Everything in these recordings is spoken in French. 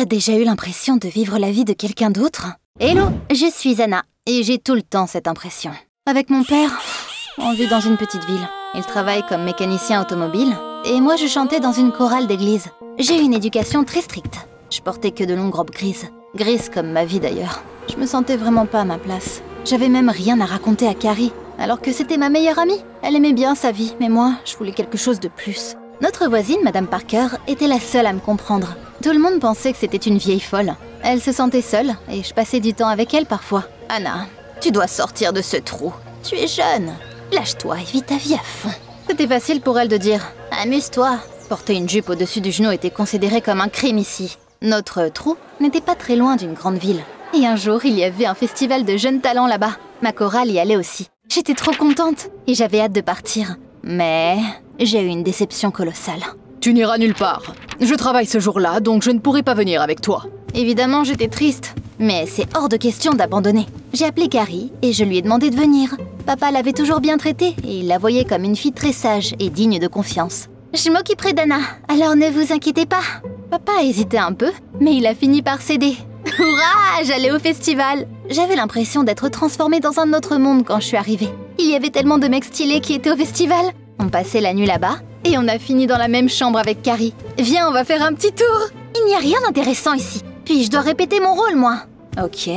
T'as déjà eu l'impression de vivre la vie de quelqu'un d'autre? Hello, je suis Anna, et j'ai tout le temps cette impression. Avec mon père, on vit dans une petite ville. Il travaille comme mécanicien automobile, et moi je chantais dans une chorale d'église. J'ai eu une éducation très stricte. Je portais que de longues robes grises. Grises comme ma vie d'ailleurs. Je me sentais vraiment pas à ma place. J'avais même rien à raconter à Carrie, alors que c'était ma meilleure amie. Elle aimait bien sa vie, mais moi, je voulais quelque chose de plus. Notre voisine, Madame Parker, était la seule à me comprendre. Tout le monde pensait que c'était une vieille folle. Elle se sentait seule, et je passais du temps avec elle parfois. Anna, tu dois sortir de ce trou. Tu es jeune. Lâche-toi et vis ta vie à fond. C'était facile pour elle de dire « Amuse-toi ». Porter une jupe au-dessus du genou était considéré comme un crime ici. Notre trou n'était pas très loin d'une grande ville. Et un jour, il y avait un festival de jeunes talents là-bas. Ma chorale y allait aussi. J'étais trop contente et j'avais hâte de partir. Mais j'ai eu une déception colossale. Tu n'iras nulle part. Je travaille ce jour-là, donc je ne pourrai pas venir avec toi. Évidemment, j'étais triste. Mais c'est hors de question d'abandonner. J'ai appelé Carrie et je lui ai demandé de venir. Papa l'avait toujours bien traitée et il la voyait comme une fille très sage et digne de confiance. Je m'occuperai d'Anna, alors ne vous inquiétez pas. Papa hésitait un peu, mais il a fini par céder. Hurrah! J'allais au festival. J'avais l'impression d'être transformée dans un autre monde quand je suis arrivée. Il y avait tellement de mecs stylés qui étaient au festival. On passait la nuit là-bas et on a fini dans la même chambre avec Carrie. Viens, on va faire un petit tour. Il n'y a rien d'intéressant ici. Puis je dois répéter mon rôle, moi. Ok,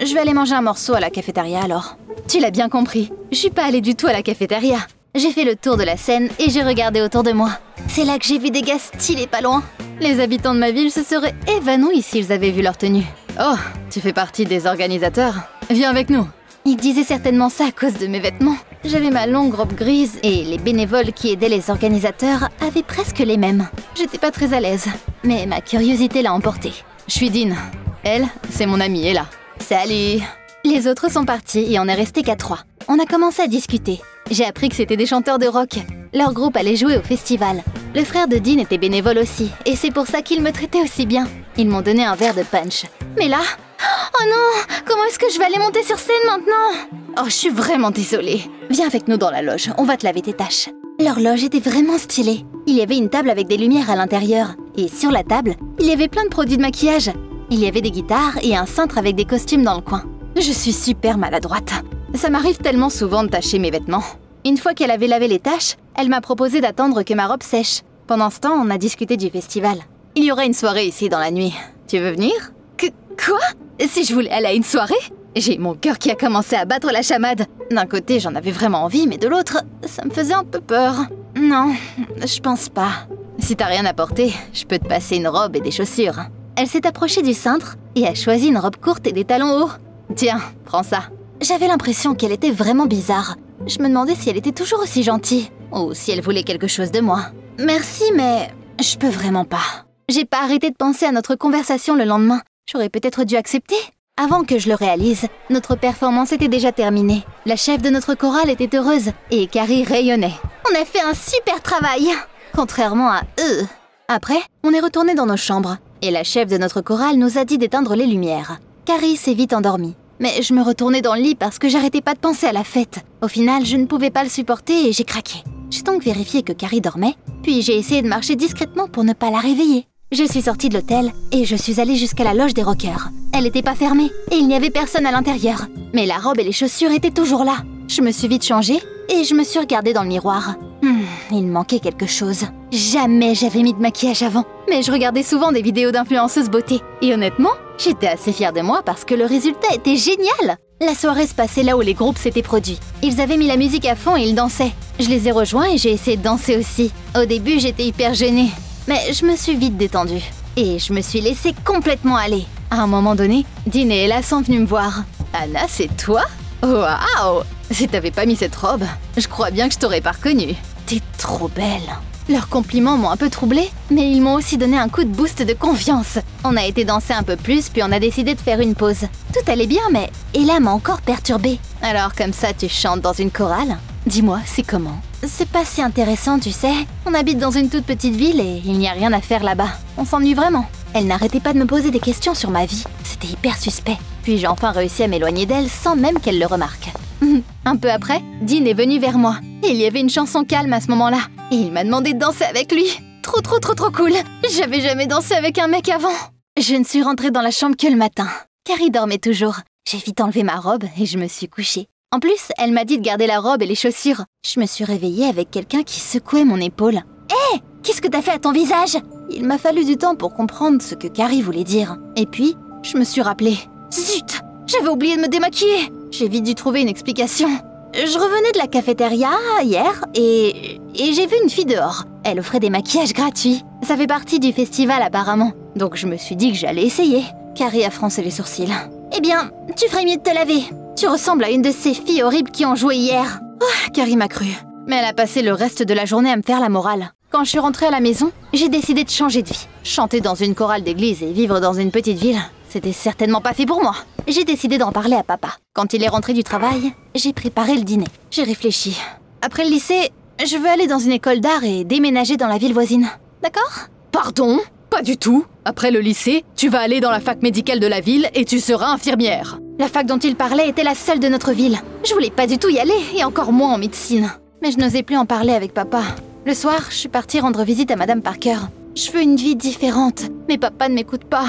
je vais aller manger un morceau à la cafétéria alors. Tu l'as bien compris, je suis pas allée du tout à la cafétéria. J'ai fait le tour de la scène et j'ai regardé autour de moi. C'est là que j'ai vu des gars stylés pas loin. Les habitants de ma ville se seraient évanouis s'ils avaient vu leur tenue. Oh, tu fais partie des organisateurs? Viens avec nous. Ils disaient certainement ça à cause de mes vêtements. J'avais ma longue robe grise et les bénévoles qui aidaient les organisateurs avaient presque les mêmes. J'étais pas très à l'aise, mais ma curiosité l'a emporté. Je suis Dean. Elle, c'est mon amie, Ella. Salut! Les autres sont partis et on est resté qu'à 3. On a commencé à discuter. J'ai appris que c'était des chanteurs de rock. Leur groupe allait jouer au festival. Le frère de Dean était bénévole aussi, et c'est pour ça qu'ils me traitaient aussi bien. Ils m'ont donné un verre de punch. Mais là... Oh non! Comment est-ce que je vais aller monter sur scène maintenant? Oh, je suis vraiment désolée. Viens avec nous dans la loge, on va te laver tes taches. Leur loge était vraiment stylée. Il y avait une table avec des lumières à l'intérieur. Et sur la table, il y avait plein de produits de maquillage. Il y avait des guitares et un cintre avec des costumes dans le coin. Je suis super maladroite. Ça m'arrive tellement souvent de tacher mes vêtements. Une fois qu'elle avait lavé les taches, elle m'a proposé d'attendre que ma robe sèche. Pendant ce temps, on a discuté du festival. Il y aura une soirée ici dans la nuit. Tu veux venir? Quoi? Si je voulais aller à une soirée? J'ai mon cœur qui a commencé à battre la chamade. D'un côté, j'en avais vraiment envie, mais de l'autre, ça me faisait un peu peur. Non, je pense pas. Si t'as rien à porter, je peux te passer une robe et des chaussures. Elle s'est approchée du cintre et a choisi une robe courte et des talons hauts. Tiens, prends ça. J'avais l'impression qu'elle était vraiment bizarre. Je me demandais si elle était toujours aussi gentille, ou si elle voulait quelque chose de moi. Merci, mais je peux vraiment pas. J'ai pas arrêté de penser à notre conversation le lendemain. J'aurais peut-être dû accepter. Avant que je le réalise, notre performance était déjà terminée. La chef de notre chorale était heureuse, et Carrie rayonnait. On a fait un super travail, contrairement à eux. Après, on est retourné dans nos chambres, et la chef de notre chorale nous a dit d'éteindre les lumières. Carrie s'est vite endormie. Mais je me retournais dans le lit parce que j'arrêtais pas de penser à la fête. Au final, je ne pouvais pas le supporter et j'ai craqué. J'ai donc vérifié que Carrie dormait, puis j'ai essayé de marcher discrètement pour ne pas la réveiller. Je suis sortie de l'hôtel et je suis allée jusqu'à la loge des rockers. Elle n'était pas fermée et il n'y avait personne à l'intérieur. Mais la robe et les chaussures étaient toujours là. Je me suis vite changée et je me suis regardée dans le miroir. Il manquait quelque chose. Jamais j'avais mis de maquillage avant. Mais je regardais souvent des vidéos d'influenceuses beauté. Et honnêtement, j'étais assez fière de moi parce que le résultat était génial. La soirée se passait là où les groupes s'étaient produits. Ils avaient mis la musique à fond et ils dansaient. Je les ai rejoints et j'ai essayé de danser aussi. Au début, j'étais hyper gênée. Mais je me suis vite détendue. Et je me suis laissée complètement aller. À un moment donné, Dean et Ella sont venus me voir. Anna, c'est toi? Waouh! Si t'avais pas mis cette robe, je crois bien que je t'aurais pas reconnue. T'es trop belle. Leurs compliments m'ont un peu troublée, mais ils m'ont aussi donné un coup de boost de confiance. On a été danser un peu plus, puis on a décidé de faire une pause. Tout allait bien, mais Ella m'a encore perturbée. Alors comme ça, tu chantes dans une chorale? Dis-moi, c'est comment? C'est pas si intéressant, tu sais. On habite dans une toute petite ville et il n'y a rien à faire là-bas. On s'ennuie vraiment. Elle n'arrêtait pas de me poser des questions sur ma vie. C'était hyper suspect. Puis j'ai enfin réussi à m'éloigner d'elle sans même qu'elle le remarque. Un peu après, Dean est venu vers moi. Et il y avait une chanson calme à ce moment-là. Et il m'a demandé de danser avec lui. Trop cool. J'avais jamais dansé avec un mec avant. Je ne suis rentrée dans la chambre que le matin. Carrie dormait toujours. J'ai vite enlevé ma robe et je me suis couchée. En plus, elle m'a dit de garder la robe et les chaussures. Je me suis réveillée avec quelqu'un qui secouait mon épaule. Hé, qu'est-ce que t'as fait à ton visage? Il m'a fallu du temps pour comprendre ce que Carrie voulait dire. Et puis, je me suis rappelée. Zut, j'avais oublié de me démaquiller. J'ai vite dû trouver une explication. Je revenais de la cafétéria hier et j'ai vu une fille dehors. Elle offrait des maquillages gratuits. Ça fait partie du festival apparemment. Donc je me suis dit que j'allais essayer. Carrie a froncé les sourcils. Eh bien, tu ferais mieux de te laver. Tu ressembles à une de ces filles horribles qui ont joué hier. Oh, Carrie m'a cru. Mais elle a passé le reste de la journée à me faire la morale. Quand je suis rentrée à la maison, j'ai décidé de changer de vie. Chanter dans une chorale d'église et vivre dans une petite ville, c'était certainement pas fait pour moi. J'ai décidé d'en parler à papa. Quand il est rentré du travail, j'ai préparé le dîner. J'ai réfléchi. Après le lycée, je veux aller dans une école d'art et déménager dans la ville voisine. D'accord? Pardon? Pas du tout. Après le lycée, tu vas aller dans la fac médicale de la ville et tu seras infirmière. La fac dont il parlait était la seule de notre ville. Je voulais pas du tout y aller, et encore moins en médecine. Mais je n'osais plus en parler avec papa. Le soir, je suis partie rendre visite à Madame Parker. Je veux une vie différente, mais papa ne m'écoute pas.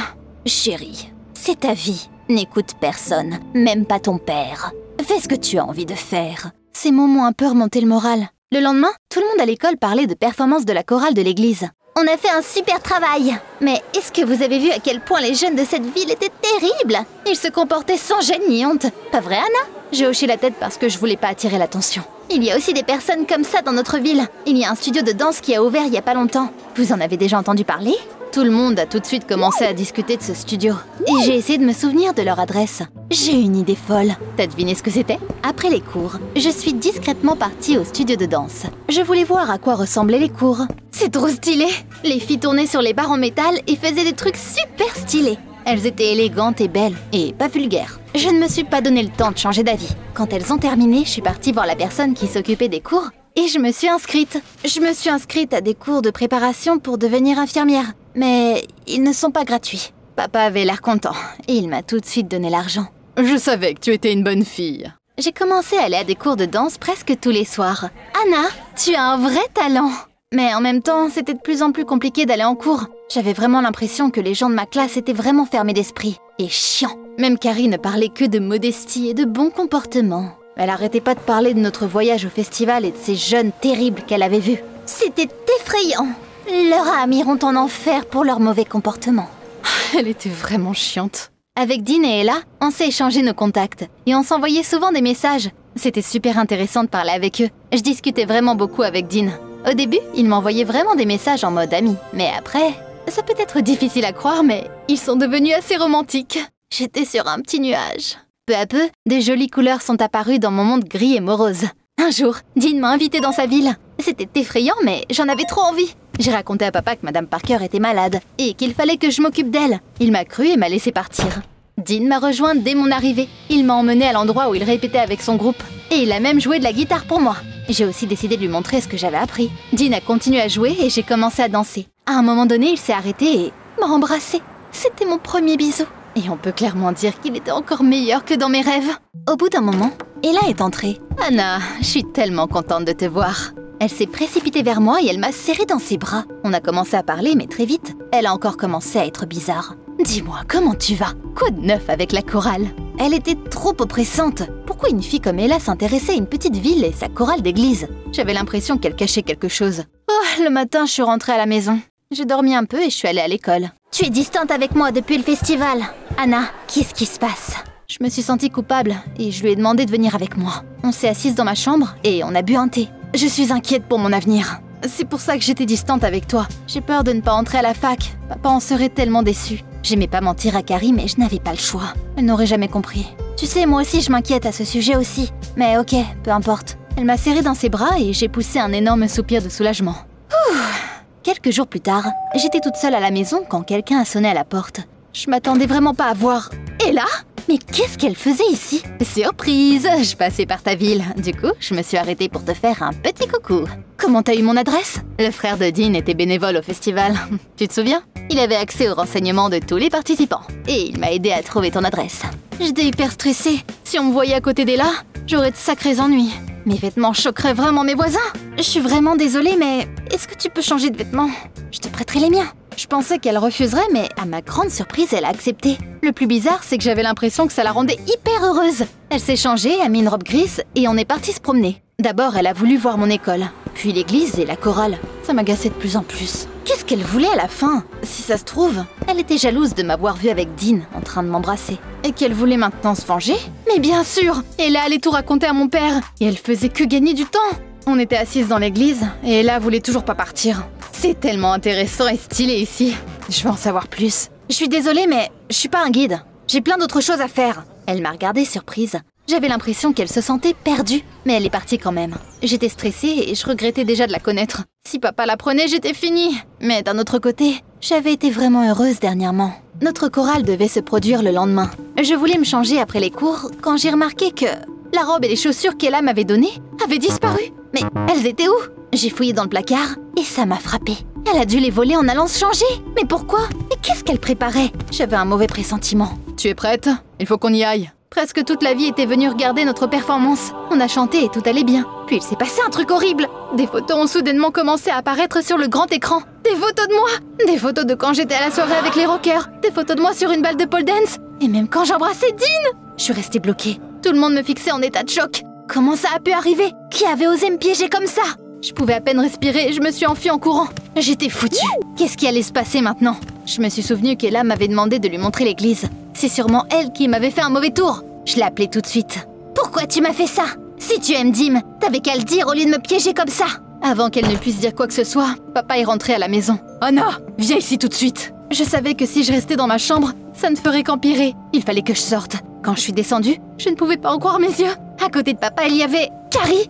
Chérie, c'est ta vie. N'écoute personne, même pas ton père. Fais ce que tu as envie de faire. Ces mots m'ont un peu remonté le moral. Le lendemain, tout le monde à l'école parlait de performance de la chorale de l'église. On a fait un super travail. Mais est-ce que vous avez vu à quel point les jeunes de cette ville étaient terribles? Ils se comportaient sans gêne ni honte. Pas vrai, Anna? J'ai hoché la tête parce que je voulais pas attirer l'attention. Il y a aussi des personnes comme ça dans notre ville. Il y a un studio de danse qui a ouvert il y a pas longtemps. Vous en avez déjà entendu parler? Tout le monde a tout de suite commencé à discuter de ce studio. Et j'ai essayé de me souvenir de leur adresse. J'ai une idée folle. T'as deviné ce que c'était? Après les cours, je suis discrètement partie au studio de danse. Je voulais voir à quoi ressemblaient les cours. C'est trop stylé! Les filles tournaient sur les barres en métal et faisaient des trucs super stylés. Elles étaient élégantes et belles, et pas vulgaires. Je ne me suis pas donné le temps de changer d'avis. Quand elles ont terminé, je suis partie voir la personne qui s'occupait des cours et je me suis inscrite. Je me suis inscrite à des cours de préparation pour devenir infirmière. Mais ils ne sont pas gratuits. Papa avait l'air content et il m'a tout de suite donné l'argent. Je savais que tu étais une bonne fille. J'ai commencé à aller à des cours de danse presque tous les soirs. Anna, tu as un vrai talent! Mais en même temps, c'était de plus en plus compliqué d'aller en cours. J'avais vraiment l'impression que les gens de ma classe étaient vraiment fermés d'esprit. Et chiants. Même Carrie ne parlait que de modestie et de bon comportement. Elle arrêtait pas de parler de notre voyage au festival et de ces jeunes terribles qu'elle avait vus. C'était effrayant. Leurs âmes iront en enfer pour leur mauvais comportement. Elle était vraiment chiante. Avec Dean et Ella, on s'est échangé nos contacts. Et on s'envoyait souvent des messages. C'était super intéressant de parler avec eux. Je discutais vraiment beaucoup avec Dean. Au début, il m'envoyait vraiment des messages en mode ami. Mais après, ça peut être difficile à croire, mais ils sont devenus assez romantiques. J'étais sur un petit nuage. Peu à peu, de jolies couleurs sont apparues dans mon monde gris et morose. Un jour, Dean m'a invitée dans sa ville. C'était effrayant, mais j'en avais trop envie. J'ai raconté à papa que Madame Parker était malade et qu'il fallait que je m'occupe d'elle. Il m'a cru et m'a laissé partir. Dean m'a rejointe dès mon arrivée. Il m'a emmenée à l'endroit où il répétait avec son groupe. Et il a même joué de la guitare pour moi. J'ai aussi décidé de lui montrer ce que j'avais appris. Dean a continué à jouer et j'ai commencé à danser. À un moment donné, il s'est arrêté et m'a embrassée. C'était mon premier bisou. Et on peut clairement dire qu'il était encore meilleur que dans mes rêves. Au bout d'un moment, Ella est entrée. « Anna, je suis tellement contente de te voir. » Elle s'est précipitée vers moi et elle m'a serrée dans ses bras. On a commencé à parler, mais très vite, elle a encore commencé à être bizarre. « Dis-moi, comment tu vas? Quoi de neuf avec la chorale ?» Elle était trop oppressante. Pourquoi une fille comme Ella s'intéressait à une petite ville et sa chorale d'église? J'avais l'impression qu'elle cachait quelque chose. Oh, le matin, je suis rentrée à la maison. J'ai dormi un peu et je suis allée à l'école. « Tu es distante avec moi depuis le festival. Anna, qu'est-ce qui se passe ?» Je me suis sentie coupable et je lui ai demandé de venir avec moi. On s'est assises dans ma chambre et on a bu un thé. Je suis inquiète pour mon avenir. C'est pour ça que j'étais distante avec toi. J'ai peur de ne pas entrer à la fac. Papa en serait tellement déçu. J'aimais pas mentir à Carrie, mais je n'avais pas le choix. Elle n'aurait jamais compris. Tu sais, moi aussi je m'inquiète à ce sujet aussi. Mais ok, peu importe. Elle m'a serrée dans ses bras et j'ai poussé un énorme soupir de soulagement. Ouh. Quelques jours plus tard, j'étais toute seule à la maison quand quelqu'un a sonné à la porte. Je m'attendais vraiment pas à voir. Et là? Mais qu'est-ce qu'elle faisait ici? Surprise! Je passais par ta ville. Du coup, je me suis arrêtée pour te faire un petit coucou. Comment t'as eu mon adresse? Le frère de Dean était bénévole au festival. Tu te souviens? Il avait accès aux renseignements de tous les participants. Et il m'a aidé à trouver ton adresse. J'étais hyper stressée. Si on me voyait à côté d'Ella, j'aurais de sacrés ennuis. Mes vêtements choqueraient vraiment mes voisins. Je suis vraiment désolée, mais est-ce que tu peux changer de vêtements? Je te prêterai les miens. Je pensais qu'elle refuserait, mais à ma grande surprise, elle a accepté. Le plus bizarre, c'est que j'avais l'impression que ça la rendait hyper heureuse. Elle s'est changée, a mis une robe grise et on est parti se promener. D'abord, elle a voulu voir mon école, puis l'église et la chorale. Ça m'agaçait de plus en plus. Qu'est-ce qu'elle voulait à la fin? Si ça se trouve, elle était jalouse de m'avoir vue avec Dean en train de m'embrasser. Et qu'elle voulait maintenant se venger? Mais bien sûr! Ella allait tout raconter à mon père, et elle faisait que gagner du temps. On était assises dans l'église, et Ella voulait toujours pas partir. C'est tellement intéressant et stylé ici. Je veux en savoir plus. Je suis désolée, mais je suis pas un guide. J'ai plein d'autres choses à faire. Elle m'a regardée surprise. J'avais l'impression qu'elle se sentait perdue, mais elle est partie quand même. J'étais stressée et je regrettais déjà de la connaître. Si papa la prenait, j'étais finie. Mais d'un autre côté, j'avais été vraiment heureuse dernièrement. Notre chorale devait se produire le lendemain. Je voulais me changer après les cours quand j'ai remarqué que la robe et les chaussures qu'Ella m'avait données avaient disparu. Mais elles étaient où? J'ai fouillé dans le placard et ça m'a frappée. Elle a dû les voler en allant se changer. Mais pourquoi? Mais qu'est-ce qu'elle préparait? J'avais un mauvais pressentiment. Tu es prête? Il faut qu'on y aille. Presque toute la vie était venue regarder notre performance. On a chanté et tout allait bien. Puis il s'est passé un truc horrible. Des photos ont soudainement commencé à apparaître sur le grand écran. Des photos de moi. Des photos de quand j'étais à la soirée avec les rockers. Des photos de moi sur une balle de pole dance. Et même quand j'embrassais Dean. Je suis restée bloquée. Tout le monde me fixait en état de choc. Comment ça a pu arriver? Qui avait osé me piéger comme ça? Je pouvais à peine respirer et je me suis enfuie en courant. J'étais foutue. Qu'est-ce qui allait se passer maintenant? Je me suis souvenue qu'Ella m'avait demandé de lui montrer l'église. C'est sûrement elle qui m'avait fait un mauvais tour. Je l'ai appelée tout de suite. Pourquoi tu m'as fait ça? Si tu aimes Dim, t'avais qu'à le dire au lieu de me piéger comme ça. Avant qu'elle ne puisse dire quoi que ce soit, papa est rentré à la maison. Anna, viens ici tout de suite. Je savais que si je restais dans ma chambre, ça ne ferait qu'empirer. Il fallait que je sorte. Quand je suis descendue, je ne pouvais pas en croire mes yeux. À côté de papa, il y avait Carrie.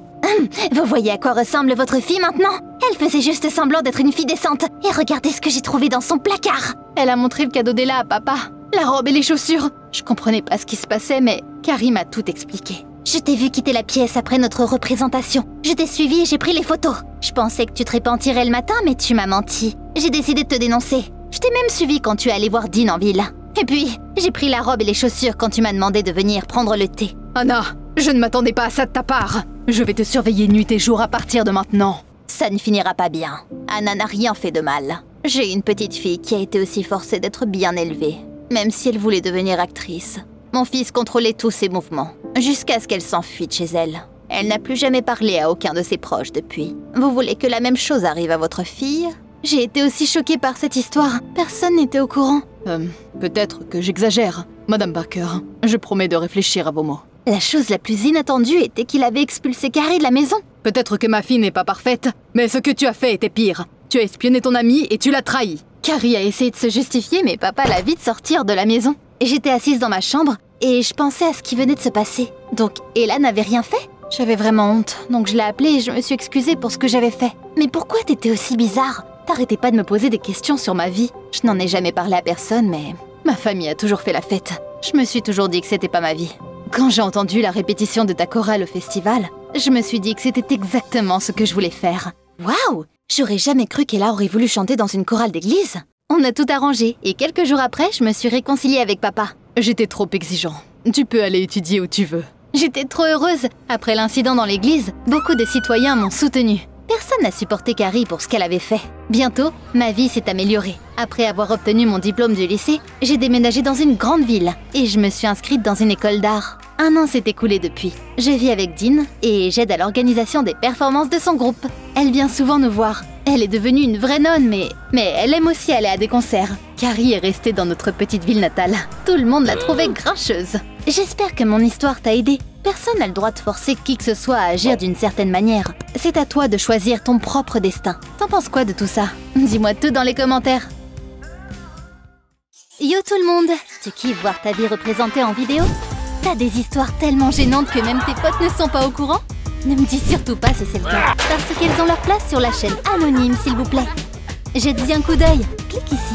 Vous voyez à quoi ressemble votre fille maintenant? Elle faisait juste semblant d'être une fille décente. Et regardez ce que j'ai trouvé dans son placard. Elle a montré le cadeau d'Ella à papa. La robe et les chaussures. Je comprenais pas ce qui se passait, mais Carrie m'a tout expliqué. Je t'ai vu quitter la pièce après notre représentation. Je t'ai suivi et j'ai pris les photos. Je pensais que tu te repentirais le matin, mais tu m'as menti. J'ai décidé de te dénoncer. Je t'ai même suivi quand tu es allé voir Dean en ville. Et puis, j'ai pris la robe et les chaussures quand tu m'as demandé de venir prendre le thé. Anna, je ne m'attendais pas à ça de ta part. Je vais te surveiller nuit et jour à partir de maintenant. Ça ne finira pas bien. Anna n'a rien fait de mal. J'ai une petite fille qui a été aussi forcée d'être bien élevée, même si elle voulait devenir actrice. Mon fils contrôlait tous ses mouvements, jusqu'à ce qu'elle s'enfuit de chez elle. Elle n'a plus jamais parlé à aucun de ses proches depuis. Vous voulez que la même chose arrive à votre fille? J'ai été aussi choquée par cette histoire. Personne n'était au courant. Peut-être que j'exagère. Madame Parker, je promets de réfléchir à vos mots. La chose la plus inattendue était qu'il avait expulsé Carrie de la maison. Peut-être que ma fille n'est pas parfaite, mais ce que tu as fait était pire. Tu as espionné ton amie et tu l'as trahi. Carrie a essayé de se justifier, mais papa l'a vite sortir de la maison. J'étais assise dans ma chambre et je pensais à ce qui venait de se passer. Donc Ella n'avait rien fait? J'avais vraiment honte, donc je l'ai appelée et je me suis excusée pour ce que j'avais fait. Mais pourquoi t'étais aussi bizarre? T'arrêtais pas de me poser des questions sur ma vie. Je n'en ai jamais parlé à personne, mais ma famille a toujours fait la fête. Je me suis toujours dit que c'était pas ma vie. Quand j'ai entendu la répétition de ta chorale au festival, je me suis dit que c'était exactement ce que je voulais faire. Waouh! J'aurais jamais cru qu'Ella aurait voulu chanter dans une chorale d'église. On a tout arrangé, et quelques jours après, je me suis réconciliée avec papa. J'étais trop exigeant. Tu peux aller étudier où tu veux. J'étais trop heureuse. Après l'incident dans l'église, beaucoup de citoyens m'ont soutenue. Personne n'a supporté Carrie pour ce qu'elle avait fait. Bientôt, ma vie s'est améliorée. Après avoir obtenu mon diplôme du lycée, j'ai déménagé dans une grande ville et je me suis inscrite dans une école d'art. 1 an s'est écoulé depuis. Je vis avec Dean et j'aide à l'organisation des performances de son groupe. Elle vient souvent nous voir. Elle est devenue une vraie nonne, mais elle aime aussi aller à des concerts. Carrie est restée dans notre petite ville natale. Tout le monde l'a trouvée grincheuse. J'espère que mon histoire t'a aidé. Personne n'a le droit de forcer qui que ce soit à agir d'une certaine manière. C'est à toi de choisir ton propre destin. T'en penses quoi de tout ça? Dis-moi tout dans les commentaires. Yo tout le monde! Tu kiffes voir ta vie représentée en vidéo? T'as des histoires tellement gênantes que même tes potes ne sont pas au courant? Ne me dis surtout pas si c'est le cas, parce qu'elles ont leur place sur la chaîne anonyme s'il vous plaît. Jette-y un coup d'œil, clique ici.